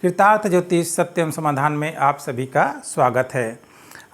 कृतार्थ ज्योतिष सत्यम समाधान में आप सभी का स्वागत है।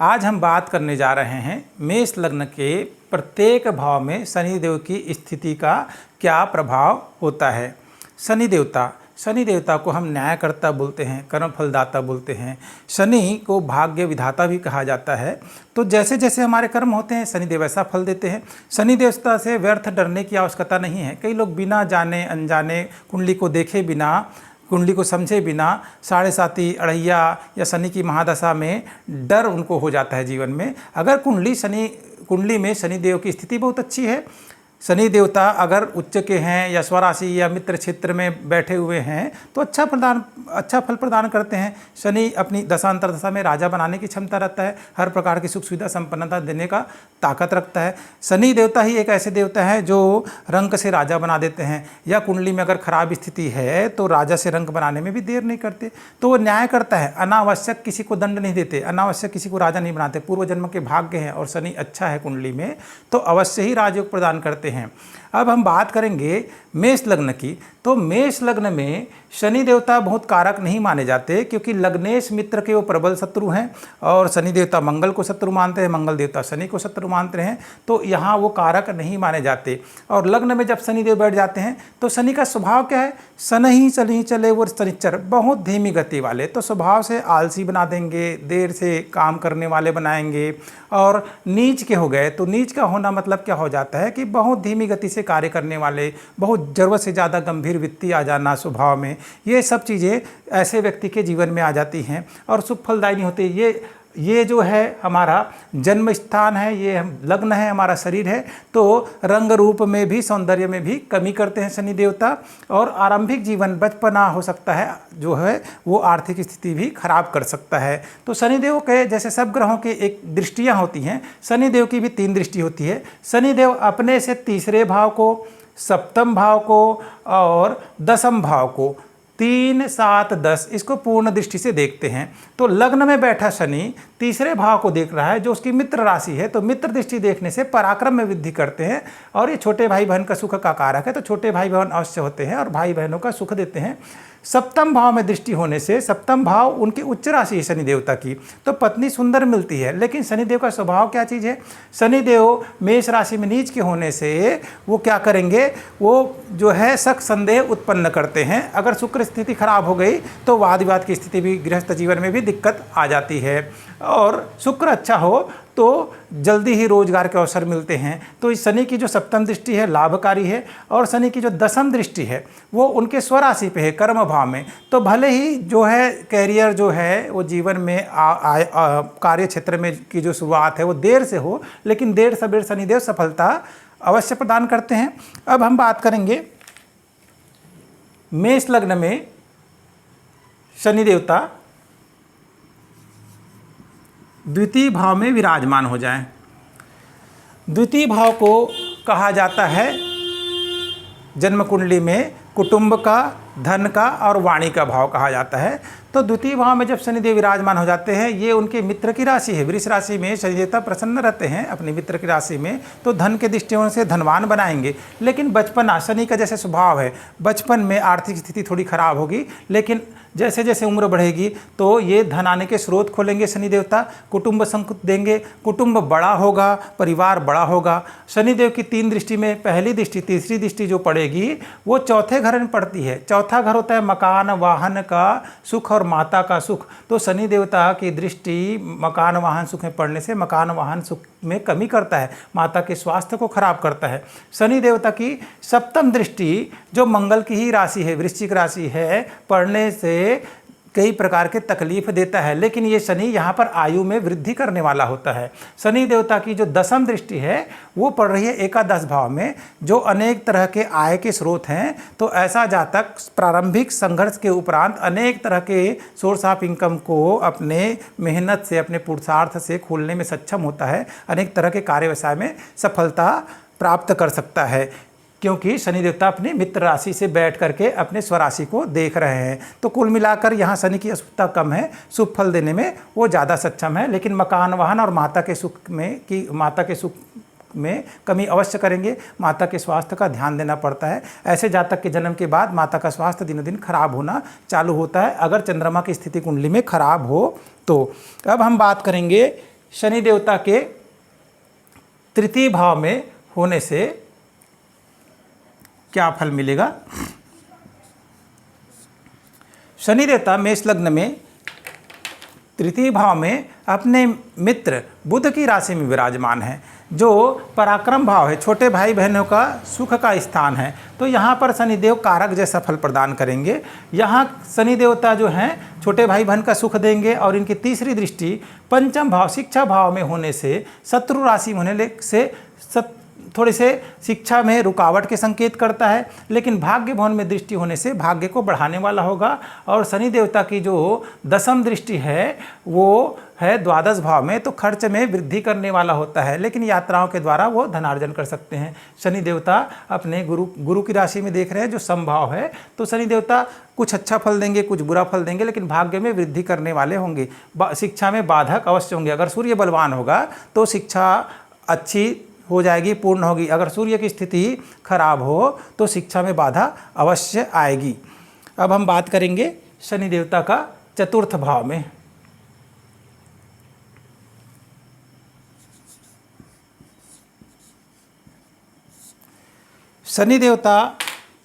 आज हम बात करने जा रहे हैं मेष लग्न के प्रत्येक भाव में शनिदेव की स्थिति का क्या प्रभाव होता है। शनि देवता को हम न्यायकर्ता बोलते हैं, कर्म फलदाता बोलते हैं। शनि को भाग्य विधाता भी कहा जाता है। तो जैसे जैसे हमारे कर्म होते हैं शनिदेव वैसा फल देते हैं। शनि देवता से व्यर्थ डरने की आवश्यकता नहीं है। कई लोग बिना जाने अनजाने कुंडली को देखे बिना, कुंडली को समझे बिना साढ़े साती अढ़ैया या शनि की महादशा में डर उनको हो जाता है जीवन में। अगर कुंडली में शनिदेव की स्थिति बहुत अच्छी है, शनि देवता अगर उच्च के हैं या स्वराशि या मित्र क्षेत्र में बैठे हुए हैं तो अच्छा फल प्रदान करते हैं। शनि अपनी दशांतर दशा में राजा बनाने की क्षमता रखता है, हर प्रकार की सुख सुविधा संपन्नता देने का ताकत रखता है। शनि देवता ही एक ऐसे देवता है जो रंक से राजा बना देते हैं, या कुंडली में अगर खराब स्थिति है तो राजा से रंक बनाने में भी देर नहीं करते। तो वो न्याय करता है, अनावश्यक किसी को दंड नहीं देते, अनावश्यक किसी को राजा नहीं बनाते। पूर्व जन्म के भाग्य हैं और शनि अच्छा है कुंडली में तो अवश्य ही राजयोग प्रदान करते हैं। अब हम बात करेंगे मेष लग्न की। तो मेष लग्न में शनि देवता बहुत कारक नहीं माने जाते, क्योंकि लग्नेश मित्र के वो प्रबल शत्रु हैं और शनि देवता मंगल को शत्रु मानते हैं, मंगल देवता शनि को शत्रु मानते हैं। तो यहाँ वो कारक नहीं माने जाते। और लग्न में जब शनिदेव बैठ जाते हैं तो शनि का स्वभाव क्या है, शनि चले वो शनिचर, बहुत धीमी गति वाले। तो स्वभाव से आलसी बना देंगे, देर से काम करने वाले बनाएंगे। और नीच के हो गए तो नीच का होना मतलब क्या हो जाता है कि बहुत धीमी गति से कार्य करने वाले, बहुत ज़रूरत से ज़्यादा गंभीर वृत्ति आ जाना स्वभाव में, ये सब चीज़ें ऐसे व्यक्ति के जीवन में आ जाती हैं और सुख फलदायी नहीं होती। ये जो है हमारा जन्म स्थान है, ये लग्न है, हमारा शरीर है। तो रंग रूप में भी, सौंदर्य में भी कमी करते हैं शनि देवता। और आरंभिक जीवन बचपना हो सकता है जो है वो आर्थिक स्थिति भी खराब कर सकता है। तो शनिदेव के जैसे सब ग्रहों की एक दृष्टियाँ होती हैं, शनिदेव की भी 3 दृष्टि होती है। शनिदेव अपने से तीसरे भाव को, सप्तम भाव को और दसम भाव को, 3, 7, 10 इसको पूर्ण दृष्टि से देखते हैं। तो लग्न में बैठा शनि तीसरे भाव को देख रहा है जो उसकी मित्र राशि है। तो मित्र दृष्टि देखने से पराक्रम में वृद्धि करते हैं और ये छोटे भाई बहन का सुख का कारक है। तो छोटे भाई बहन अवश्य होते हैं और भाई बहनों का सुख देते हैं। सप्तम भाव में दृष्टि होने से, सप्तम भाव उनकी उच्च राशि है शनि देवता की, तो पत्नी सुंदर मिलती है। लेकिन शनिदेव का स्वभाव क्या चीज़ है, शनिदेव मेष राशि में नीच के होने से वो क्या करेंगे, वो जो है शक संदेह उत्पन्न करते हैं। अगर शुक्र स्थिति खराब हो गई तो वाद विवाद की स्थिति भी, गृहस्थ जीवन में भी दिक्कत आ जाती है। और शुक्र अच्छा हो तो जल्दी ही रोजगार के अवसर मिलते हैं। तो इस शनि की जो सप्तम दृष्टि है लाभकारी है, और शनि की जो दसम दृष्टि है वो उनके स्वराशि पे है, कर्म भाव में। तो भले ही जो है कैरियर जो है वो जीवन में कार्य क्षेत्र में की जो शुरुआत है वो देर से हो, लेकिन देर सबेर शनिदेव सफलता अवश्य प्रदान करते हैं। अब हम बात करेंगे मेष लग्न में शनि देवता द्वितीय भाव में विराजमान हो जाएं। द्वितीय भाव को कहा जाता है जन्म कुंडली में कुटुंब का, धन का और वाणी का भाव कहा जाता है। तो द्वितीय भाव में जब शनिदेव विराजमान हो जाते हैं, ये उनके मित्र की राशि है। वृष राशि में शनि देवता प्रसन्न रहते हैं अपने मित्र की राशि में, तो धन के दृष्टिकोण से धनवान बनाएंगे। लेकिन बचपना, शनि का जैसे स्वभाव है, बचपन में आर्थिक स्थिति थोड़ी खराब होगी, लेकिन जैसे जैसे उम्र बढ़ेगी तो ये धन आने के स्रोत खोलेंगे शनि देवता, कुटुंब संकुल देंगे, कुटुंब बड़ा होगा, परिवार बड़ा होगा। शनिदेव की 3 दृष्टि में पहली दृष्टि, तीसरी दृष्टि जो पड़ेगी वो चौथे घर में पड़ती है। चौथा घर होता है मकान वाहन का सुख और माता का सुख। तो शनि देवता की दृष्टि मकान वाहन सुख में पड़ने से मकान वाहन सुख में कमी करता है, माता के स्वास्थ्य को खराब करता है। शनि देवता की सप्तम दृष्टि जो मंगल की ही राशि है, वृश्चिक राशि है, पड़ने से कई प्रकार के तकलीफ देता है। लेकिन ये शनि यहाँ पर आयु में वृद्धि करने वाला होता है। शनि देवता की जो दसम दृष्टि है वो पड़ रही है एकादश भाव में, जो अनेक तरह के आय के स्रोत हैं। तो ऐसा जातक प्रारंभिक संघर्ष के उपरांत अनेक तरह के सोर्स ऑफ इनकम को अपने मेहनत से, अपने पुरुषार्थ से खोलने में सक्षम होता है। अनेक तरह के कार्य व्यवसाय में सफलता प्राप्त कर सकता है, क्योंकि शनि देवता अपनी मित्र राशि से बैठ करके अपने स्वराशि को देख रहे हैं। तो कुल मिलाकर यहाँ शनि की अशुभता कम है, शुभ फल देने में वो ज़्यादा सक्षम है। लेकिन मकान वाहन और माता के सुख में, कि माता के सुख में कमी अवश्य करेंगे। माता के स्वास्थ्य का ध्यान देना पड़ता है। ऐसे जातक के जन्म के बाद माता का स्वास्थ्य दिनों दिन खराब होना चालू होता है अगर चंद्रमा की स्थिति कुंडली में खराब हो तो। अब हम बात करेंगे शनि देवता के तृतीय भाव में होने से क्या फल मिलेगा। शनि देवता मेष लग्न में तृतीय भाव में अपने मित्र बुध की राशि में विराजमान है, जो पराक्रम भाव है, छोटे भाई बहनों का सुख का स्थान है। तो यहाँ पर शनिदेव कारक जैसा फल प्रदान करेंगे। यहाँ शनि देवता जो हैं छोटे भाई बहन का सुख देंगे और इनकी तीसरी दृष्टि पंचम भाव शिक्षा भाव में होने से शत्रु राशि होने से थोड़े से शिक्षा में रुकावट के संकेत करता है, लेकिन भाग्य भवन में दृष्टि होने से भाग्य को बढ़ाने वाला होगा। और शनि देवता की जो दसम दृष्टि है वो है द्वादश भाव में, तो खर्च में वृद्धि करने वाला होता है, लेकिन यात्राओं के द्वारा वो धनार्जन कर सकते हैं। शनि देवता अपने गुरु की राशि में देख रहे हैं जो समभाव है, तो शनि देवता कुछ अच्छा फल देंगे, कुछ बुरा फल देंगे, लेकिन भाग्य में वृद्धि करने वाले होंगे। शिक्षा में बाधक अवश्य होंगे। अगर सूर्य बलवान होगा तो शिक्षा अच्छी हो जाएगी, पूर्ण होगी। अगर सूर्य की स्थिति खराब हो तो शिक्षा में बाधा अवश्य आएगी। अब हम बात करेंगे शनि देवता का चतुर्थ भाव में। शनि देवता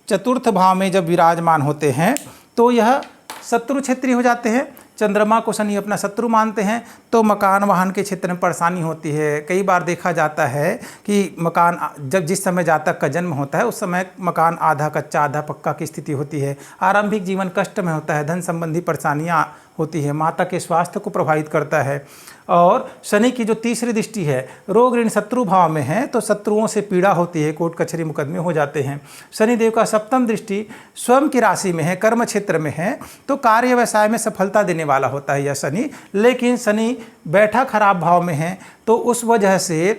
चतुर्थ भाव में जब विराजमान होते हैं तो यह शत्रु क्षेत्री हो जाते हैं। चंद्रमा को शनि अपना शत्रु मानते हैं, तो मकान वाहन के क्षेत्र में परेशानी होती है। कई बार देखा जाता है कि मकान जब जिस समय जातक का जन्म होता है उस समय मकान आधा कच्चा आधा पक्का की स्थिति होती है। आरंभिक जीवन कष्ट में होता है, धन संबंधी परेशानियां होती है, माता के स्वास्थ्य को प्रभावित करता है। और शनि की जो तीसरी दृष्टि है रोग ऋण शत्रु भाव में है, तो शत्रुओं से पीड़ा होती है, कोर्ट कचहरी मुकदमे हो जाते हैं। शनिदेव का सप्तम दृष्टि स्वयं की राशि में है, कर्म क्षेत्र में है, तो कार्य व्यवसाय में सफलता देने वाला होता है यह शनि। लेकिन शनि बैठा खराब भाव में है, तो उस वजह से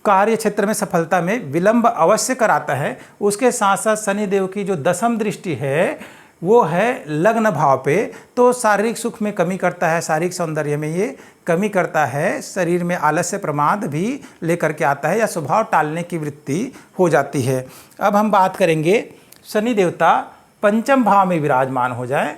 कार्य क्षेत्र में सफलता में विलंब अवश्य कराता है। उसके साथ साथ शनिदेव की जो दसम दृष्टि है वो है लग्न भाव पे, तो शारीरिक सुख में कमी करता है, शारीरिक सौंदर्य में ये कमी करता है, शरीर में आलस्य प्रमाद भी लेकर के आता है या स्वभाव टालने की वृत्ति हो जाती है। अब हम बात करेंगे शनि देवता पंचम भाव में विराजमान हो जाए।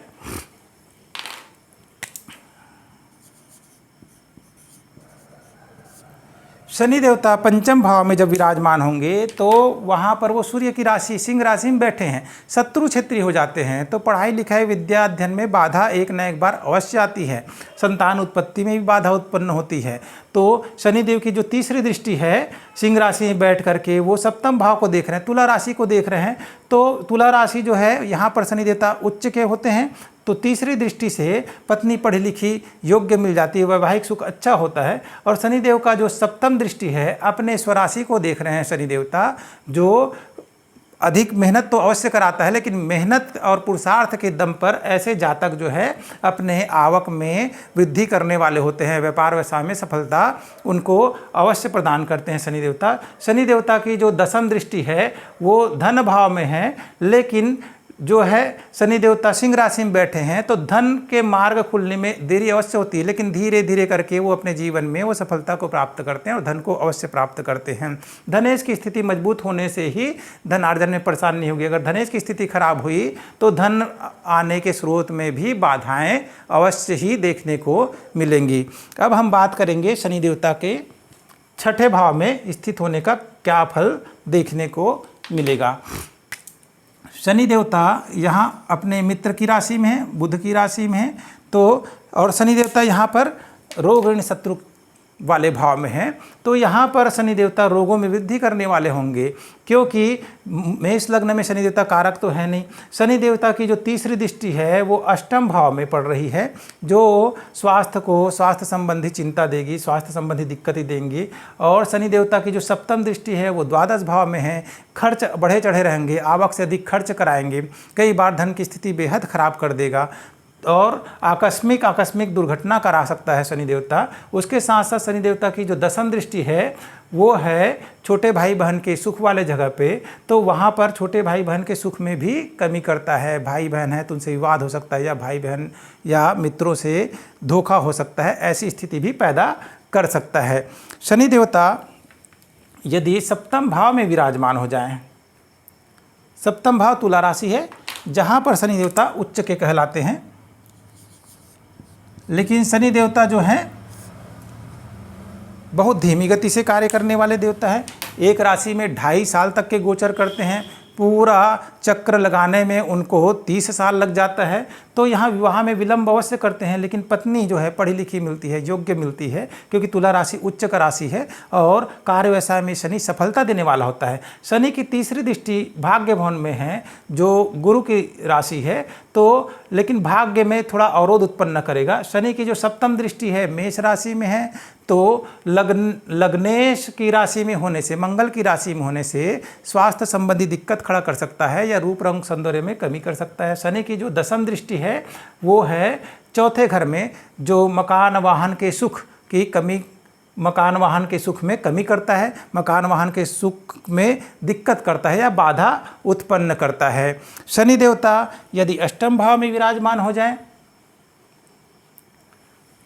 शनि देवता पंचम भाव में जब विराजमान होंगे तो वहाँ पर वो सूर्य की राशि सिंह राशि में बैठे हैं, शत्रु क्षेत्री हो जाते हैं, तो पढ़ाई लिखाई विद्या अध्ययन में बाधा एक न एक बार अवश्य आती है। संतान उत्पत्ति में भी बाधा उत्पन्न होती है। तो शनिदेव की जो तीसरी दृष्टि है सिंह राशि में बैठ करके वो सप्तम भाव को देख रहे हैं, तुला राशि को देख रहे हैं, तो तुला राशि जो है यहाँ पर शनि देवता उच्च के होते हैं, तो तीसरी दृष्टि से पत्नी पढ़ी लिखी योग्य मिल जाती है, वैवाहिक सुख अच्छा होता है। और शनिदेव का जो सप्तम दृष्टि है अपने स्वराशि को देख रहे हैं शनि देवता, जो अधिक मेहनत तो अवश्य कराता है, लेकिन मेहनत और पुरुषार्थ के दम पर ऐसे जातक जो है अपने आवक में वृद्धि करने वाले होते हैं, व्यापार व्यवसाय में सफलता उनको अवश्य प्रदान करते हैं शनि देवता। शनि देवता की जो दसम दृष्टि है वो धन भाव में है, लेकिन जो है शनि देवता सिंह राशि में बैठे हैं, तो धन के मार्ग खुलने में देरी अवश्य होती है, लेकिन धीरे धीरे करके वो अपने जीवन में वो सफलता को प्राप्त करते हैं और धन को अवश्य प्राप्त करते हैं। धनेश की स्थिति मजबूत होने से ही धनार्जन में परेशानी नहीं होगी। अगर धनेश की स्थिति खराब हुई तो धन आने के स्रोत में भी बाधाएं अवश्य ही देखने को मिलेंगी। अब हम बात करेंगे शनि देवता के छठे भाव में स्थित होने का क्या फल देखने को मिलेगा। शनि देवता यहाँ अपने मित्र की राशि में है, बुध की राशि में है, तो और शनि देवता यहाँ पर रोग ऋण शत्रु वाले भाव में है, तो यहाँ पर शनि देवता रोगों में वृद्धि करने वाले होंगे, क्योंकि मेष लग्न में शनि देवता कारक तो है नहीं। शनि देवता की जो तीसरी दृष्टि है वो अष्टम भाव में पड़ रही है, जो स्वास्थ्य संबंधी चिंता देगी, स्वास्थ्य संबंधी दिक्कतें देंगी। और शनि देवता की जो सप्तम दृष्टि है वो द्वादश भाव में है, खर्च बढ़े चढ़े रहेंगे, आवक से अधिक खर्च कराएंगे, कई बार धन की स्थिति बेहद खराब कर देगा और आकस्मिक दुर्घटना करा सकता है शनि देवता। उसके साथ साथ शनि देवता की जो दसम दृष्टि है वो है छोटे भाई बहन के सुख वाले जगह पे, तो वहाँ पर छोटे भाई बहन के सुख में भी कमी करता है। भाई बहन है तो उनसे विवाद हो सकता है, या भाई बहन या मित्रों से धोखा हो सकता है, ऐसी स्थिति भी पैदा कर सकता है। शनि देवता यदि सप्तम भाव में विराजमान हो जाएं, सप्तम भाव तुला राशि है जहाँ पर शनि देवता उच्च के कहलाते हैं, लेकिन शनि देवता जो हैं बहुत धीमी गति से कार्य करने वाले देवता है। एक राशि में 2.5 साल तक के गोचर करते हैं, पूरा चक्र लगाने में उनको 30 साल लग जाता है। तो यहाँ विवाह में विलंब अवश्य करते हैं, लेकिन पत्नी जो है पढ़ी लिखी मिलती है, योग्य मिलती है, क्योंकि तुला राशि उच्च का राशि है और कार्य व्यवसाय में शनि सफलता देने वाला होता है। शनि की तीसरी दृष्टि भाग्य भवन में है जो गुरु की राशि है, तो लेकिन भाग्य में थोड़ा अवरोध उत्पन्न करेगा। शनि की जो सप्तम दृष्टि है मेष राशि में है, तो लग्नेश की राशि में होने से, मंगल की राशि में होने से स्वास्थ्य संबंधी दिक्कत खड़ा कर सकता है या रूप रंग सौंदर्य में कमी कर सकता है। शनि की जो दसम दृष्टि है वो है चौथे घर में, जो मकान वाहन के सुख की कमी, मकान वाहन के सुख में कमी करता है, मकान वाहन के सुख में दिक्कत करता है या बाधा उत्पन्न करता है। शनि देवता यदि अष्टम भाव में विराजमान हो जाए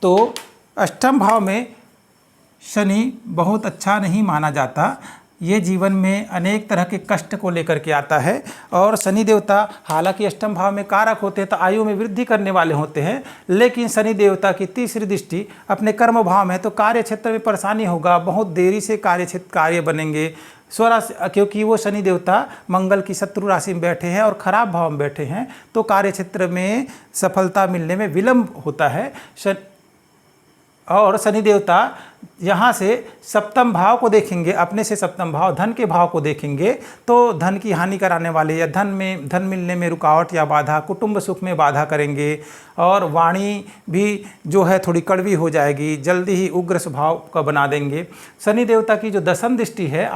तो अष्टम भाव में शनि बहुत अच्छा नहीं माना जाता। ये जीवन में अनेक तरह के कष्ट को लेकर के आता है। और शनि देवता हालांकि अष्टम भाव में कारक होते हैं तो आयु में वृद्धि करने वाले होते हैं, लेकिन शनि देवता की तीसरी दृष्टि अपने कर्म भाव में है तो कार्य क्षेत्र में परेशानी होगा, बहुत देरी से कार्य बनेंगे। स्वराशि, क्योंकि वो शनि देवता मंगल की शत्रु राशि में बैठे हैं और खराब भाव में बैठे हैं, तो कार्य क्षेत्र में सफलता मिलने में विलंब होता है। और शनि देवता यहाँ से सप्तम भाव को देखेंगे, अपने से सप्तम भाव धन के भाव को देखेंगे तो धन की हानि कराने वाले या धन मिलने में रुकावट या बाधा, कुटुंब सुख में बाधा करेंगे। और वाणी भी जो है थोड़ी कड़वी हो जाएगी, जल्दी ही उग्र स्वभाव का बना देंगे। शनि देवता की जो दसम दृष्टि है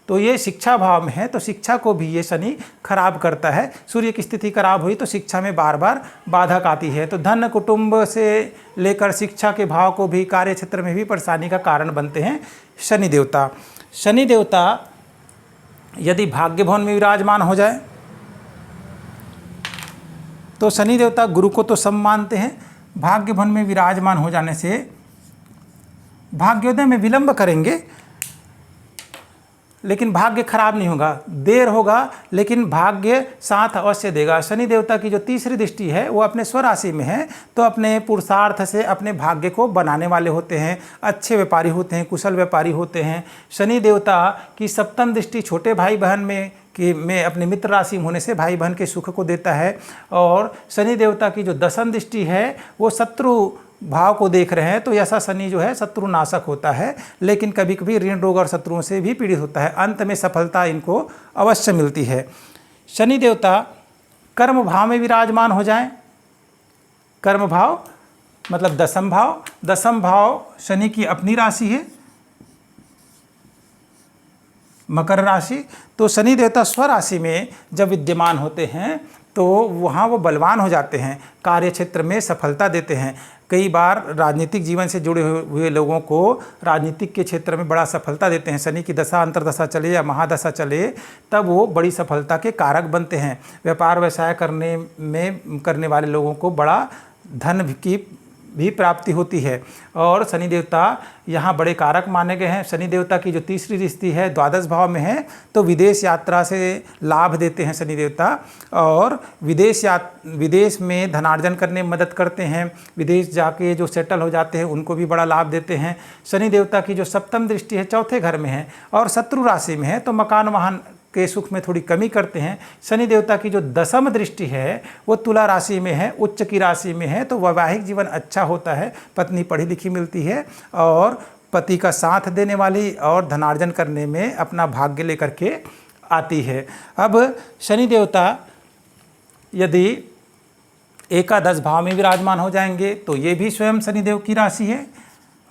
तो ये शिक्षा भाव में है, तो शिक्षा को भी ये शनि खराब करता है। सूर्य की स्थिति खराब हुई तो शिक्षा में बार बार बाधक आती है। तो धन कुटुंब से लेकर शिक्षा के भाव को भी, कार्य क्षेत्र में भी परेशानी का कारण बनते हैं शनि देवता। शनि देवता यदि भाग्य भवन में विराजमान हो जाए तो शनि देवता गुरु को तो सम मानते हैं, भाग्य भवन में विराजमान हो जाने से भाग्योदय में विलंब करेंगे, लेकिन भाग्य खराब नहीं होगा, देर होगा लेकिन भाग्य साथ अवश्य देगा। शनि देवता की जो तीसरी दृष्टि है वो अपने स्वराशि में है, तो अपने पुरुषार्थ से अपने भाग्य को बनाने वाले होते हैं, अच्छे व्यापारी होते हैं, कुशल व्यापारी होते हैं। शनि देवता की सप्तम दृष्टि छोटे भाई बहन में अपने मित्र राशि में होने से भाई बहन के सुख को देता है। और शनि देवता की जो दसम दृष्टि है वो शत्रु भाव को देख रहे हैं, तो ऐसा शनि जो है शत्रु नाशक होता है, लेकिन कभी कभी ऋण रोग और शत्रुओं से भी पीड़ित होता है। अंत में सफलता इनको अवश्य मिलती है। शनि देवता कर्म भाव में विराजमान हो जाएं, कर्म भाव मतलब दसम भाव, दसम भाव शनि की अपनी राशि है मकर राशि, तो शनि देवता स्वराशि में जब विद्यमान होते हैं तो वहाँ वो बलवान हो जाते हैं, कार्य क्षेत्र में सफलता देते हैं। कई बार राजनीतिक जीवन से जुड़े हुए लोगों को राजनीतिक के क्षेत्र में बड़ा सफलता देते हैं। शनि की दशा अंतर्दशा चले या महादशा चले तब वो बड़ी सफलता के कारक बनते हैं। व्यापार व्यवसाय करने वाले लोगों को बड़ा धन की भी प्राप्ति होती है। और शनि देवता यहाँ बड़े कारक माने गए हैं। शनि देवता की जो तीसरी दृष्टि है द्वादश भाव में है, तो विदेश यात्रा से लाभ देते हैं शनि देवता, और विदेश में धनार्जन करने में मदद करते हैं। विदेश जाके जो सेटल हो जाते हैं उनको भी बड़ा लाभ देते हैं। शनि देवता की जो सप्तम दृष्टि है चौथे घर में है और शत्रु राशि में है, तो मकान वाहन के सुख में थोड़ी कमी करते हैं। शनि देवता की जो दसम दृष्टि है वो तुला राशि में है, उच्च की राशि में है, तो वैवाहिक जीवन अच्छा होता है, पत्नी पढ़ी लिखी मिलती है और पति का साथ देने वाली और धनार्जन करने में अपना भाग्य लेकर के आती है। अब शनि देवता यदि एकादश भाव में विराजमान हो जाएंगे तो ये भी स्वयं शनिदेव की राशि है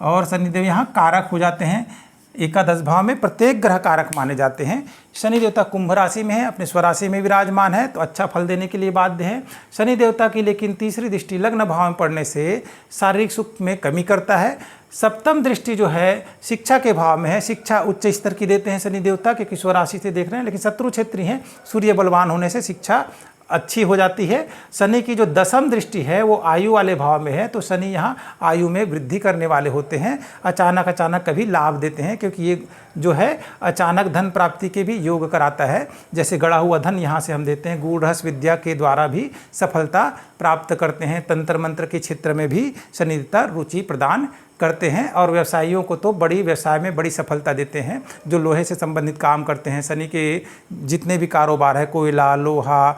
और शनिदेव यहाँ कारक हो जाते हैं। एकादश भाव में प्रत्येक ग्रह कारक माने जाते हैं। शनि देवता कुंभ राशि में है, अपने स्वराशि में विराजमान है, तो अच्छा फल देने के लिए बाध्य है। शनि देवता की लेकिन तीसरी दृष्टि लग्न भाव में पड़ने से शारीरिक सुख में कमी करता है। सप्तम दृष्टि जो है शिक्षा के भाव में है, शिक्षा उच्च स्तर की देते हैं शनि देवता, क्योंकि स्वराशि से देख रहे हैं, लेकिन शत्रु क्षेत्री हैं, सूर्य बलवान होने से शिक्षा अच्छी हो जाती है। शनि की जो दशम दृष्टि है वो आयु वाले भाव में है, तो शनि यहाँ आयु में वृद्धि करने वाले होते हैं। अचानक कभी लाभ देते हैं, क्योंकि ये जो है अचानक धन प्राप्ति के भी योग कराता है। जैसे गड़ा हुआ धन यहाँ से हम देते हैं। गूढ़ विद्या के द्वारा भी सफलता प्राप्त करते हैं। तंत्र मंत्र के क्षेत्र में भी शनि देवता रुचि प्रदान करते हैं, और व्यवसायियों को तो बड़ी व्यवसाय में बड़ी सफलता देते हैं। जो लोहे से संबंधित काम करते हैं, शनि के जितने भी कारोबार है, कोयला, लोहा,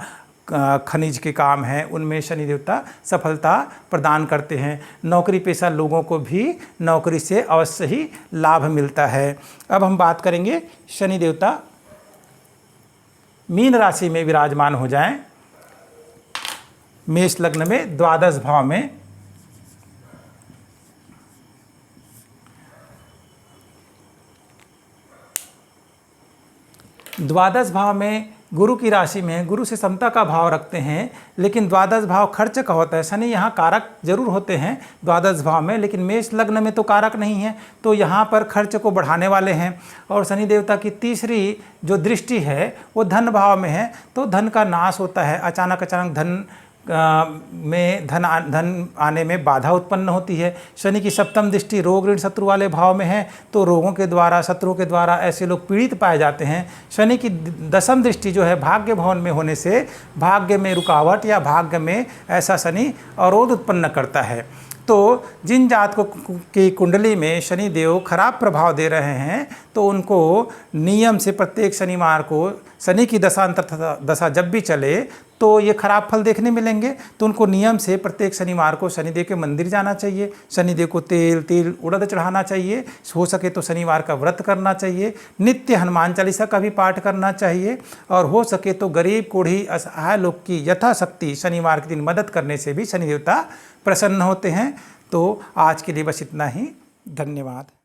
खनिज के काम हैं, उनमें शनि देवता सफलता प्रदान करते हैं। नौकरी पेशा लोगों को भी नौकरी से अवश्य ही लाभ मिलता है। अब हम बात करेंगे शनि देवता मीन राशि में विराजमान हो जाएं, मेष लग्न में द्वादश भाव में। द्वादश भाव में गुरु की राशि में, गुरु से समता का भाव रखते हैं, लेकिन द्वादश भाव खर्च का होता है। शनि यहाँ कारक जरूर होते हैं द्वादश भाव में, लेकिन मेष लग्न में तो कारक नहीं है, तो यहाँ पर खर्च को बढ़ाने वाले हैं। और शनि देवता की तीसरी जो दृष्टि है वो धन भाव में है, तो धन का नाश होता है। अचानक धन में धन आने में बाधा उत्पन्न होती है। शनि की सप्तम दृष्टि रोग ऋण शत्रु वाले भाव में है, तो रोगों के द्वारा, शत्रुओं के द्वारा ऐसे लोग पीड़ित पाए जाते हैं। शनि की दशम दृष्टि जो है भाग्य भवन में होने से भाग्य में रुकावट या भाग्य में ऐसा शनि अवरोध उत्पन्न करता है। तो जिन जातकों की कुंडली में शनि देव खराब प्रभाव दे रहे हैं, तो उनको नियम से प्रत्येक शनिवार को शनि की दशा जब भी चले तो ये खराब फल देखने मिलेंगे। तो उनको नियम से प्रत्येक शनिवार को शनिदेव के मंदिर जाना चाहिए, शनिदेव को तेल उड़द चढ़ाना चाहिए, हो सके तो शनिवार का व्रत करना चाहिए, नित्य हनुमान चालीसा का भी पाठ करना चाहिए, और हो सके तो गरीब कोढ़ी असहाय लोग की यथाशक्ति शनिवार के दिन मदद करने से भी शनि देवता प्रसन्न होते हैं। तो आज के लिए बस इतना ही। धन्यवाद।